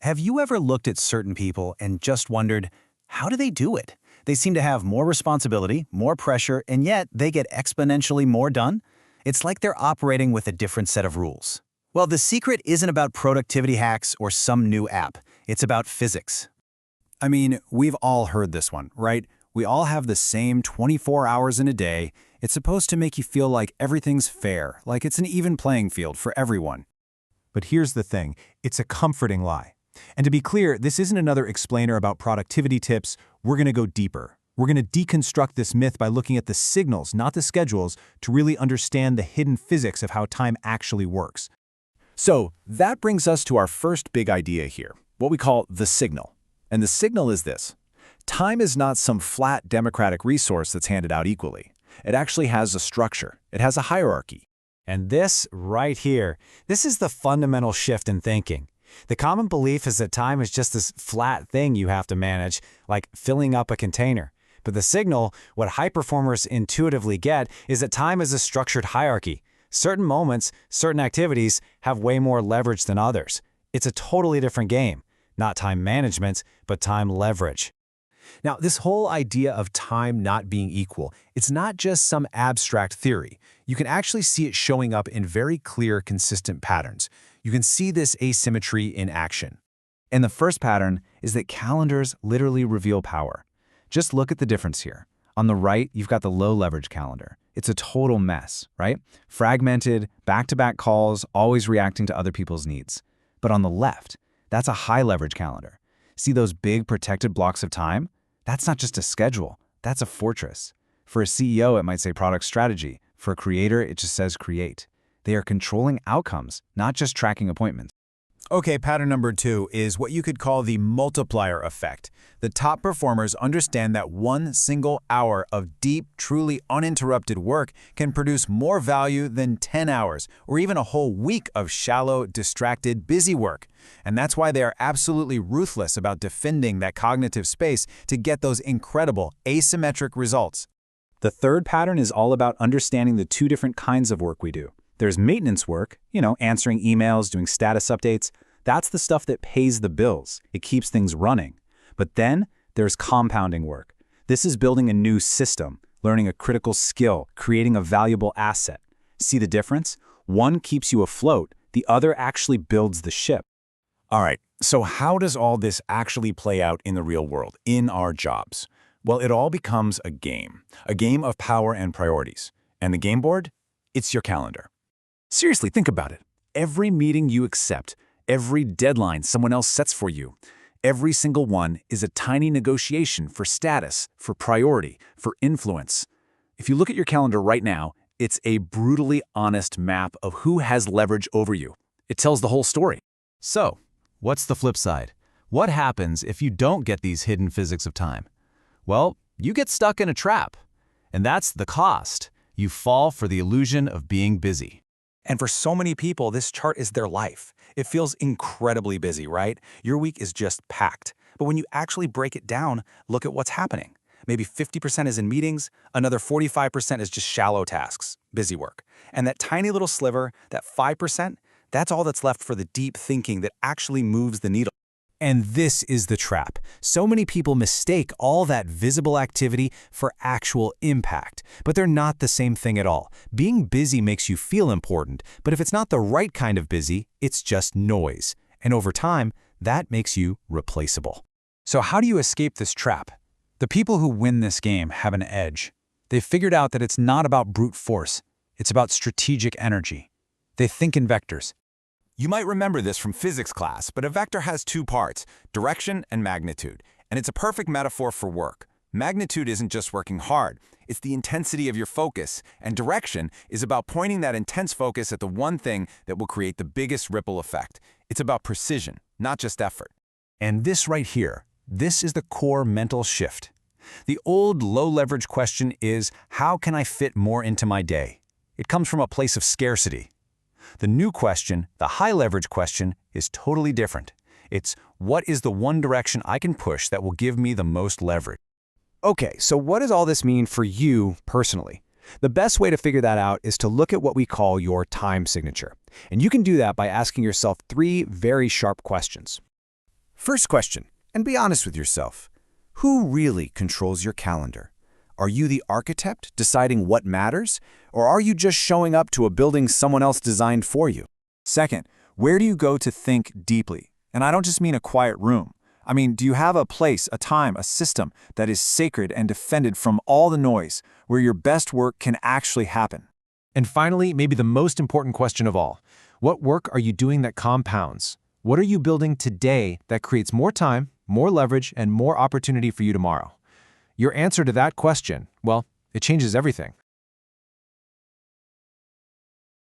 Have you ever looked at certain people and just wondered, how do they do it? They seem to have more responsibility, more pressure, and yet they get exponentially more done? It's like they're operating with a different set of rules. Well, the secret isn't about productivity hacks or some new app. It's about physics. I mean, we've all heard this one, right? We all have the same 24 hours in a day. It's supposed to make you feel like everything's fair, like it's an even playing field for everyone. But here's the thing, it's a comforting lie. And to be clear, this isn't another explainer about productivity tips. We're going to go deeper. We're going to deconstruct this myth by looking at the signals, not the schedules, to really understand the hidden physics of how time actually works. So that brings us to our first big idea here, what we call the signal. And the signal is this. Time is not some flat democratic resource that's handed out equally. It actually has a structure. It has a hierarchy. And this right here, this is the fundamental shift in thinking. The common belief is that time is just this flat thing you have to manage, like filling up a container. But the signal, what high performers intuitively get, is that time is a structured hierarchy. Certain moments, certain activities have way more leverage than others. It's a totally different game. Not time management, but time leverage. Now, this whole idea of time not being equal, it's not just some abstract theory. You can actually see it showing up in very clear, consistent patterns. You can see this asymmetry in action. And the first pattern is that calendars literally reveal power. Just look at the difference here. On the right, you've got the low-leverage calendar. It's a total mess, right? Fragmented, back-to-back calls, always reacting to other people's needs. But on the left, that's a high-leverage calendar. See those big protected blocks of time? That's not just a schedule, that's a fortress. For a CEO, it might say product strategy. For a creator, it just says create. They are controlling outcomes, not just tracking appointments. Okay, pattern number 2 is what you could call the multiplier effect. The top performers understand that one single hour of deep, truly uninterrupted work can produce more value than 10 hours, or even a whole week of shallow, distracted, busy work. And that's why they are absolutely ruthless about defending that cognitive space to get those incredible, asymmetric results. The third pattern is all about understanding the two different kinds of work we do. There's maintenance work, answering emails, doing status updates. That's the stuff that pays the bills. It keeps things running. But then there's compounding work. This is building a new system, learning a critical skill, creating a valuable asset. See the difference? One keeps you afloat, the other actually builds the ship. All right, so how does all this actually play out in the real world, in our jobs? Well, it all becomes a game of power and priorities. And the game board? It's your calendar. Seriously, think about it. Every meeting you accept, every deadline someone else sets for you, every single one is a tiny negotiation for status, for priority, for influence. If you look at your calendar right now, it's a brutally honest map of who has leverage over you. It tells the whole story. So, what's the flip side? What happens if you don't get these hidden physics of time? Well, you get stuck in a trap. And that's the cost. You fall for the illusion of being busy. And for so many people, this chart is their life. It feels incredibly busy, right? Your week is just packed. But when you actually break it down, look at what's happening. Maybe 50% is in meetings, another 45% is just shallow tasks, busy work. And that tiny little sliver, that 5%, that's all that's left for the deep thinking that actually moves the needle. And this is the trap. So many people mistake all that visible activity for actual impact, but they're not the same thing at all. Being busy makes you feel important, but if it's not the right kind of busy, it's just noise. And over time, that makes you replaceable. So how do you escape this trap? The people who win this game have an edge. They've figured out that it's not about brute force. It's about strategic energy. They think in vectors. You might remember this from physics class, but a vector has two parts, direction and magnitude. And it's a perfect metaphor for work. Magnitude isn't just working hard, it's the intensity of your focus. And direction is about pointing that intense focus at the one thing that will create the biggest ripple effect. It's about precision, not just effort. And this right here, this is the core mental shift. The old low-leverage question is, how can I fit more into my day? It comes from a place of scarcity. The new question, the high-leverage question, is totally different. It's, what is the one direction I can push that will give me the most leverage? Okay, so what does all this mean for you personally? The best way to figure that out is to look at what we call your time signature. And you can do that by asking yourself 3 very sharp questions. First question, and be honest with yourself. Who really controls your calendar? Are you the architect deciding what matters, or are you just showing up to a building someone else designed for you? Second, where do you go to think deeply? And I don't just mean a quiet room. I mean, do you have a place, a time, a system that is sacred and defended from all the noise, where your best work can actually happen? And finally, maybe the most important question of all, what work are you doing that compounds? What are you building today that creates more time, more leverage, and more opportunity for you tomorrow? Your answer to that question, well, it changes everything.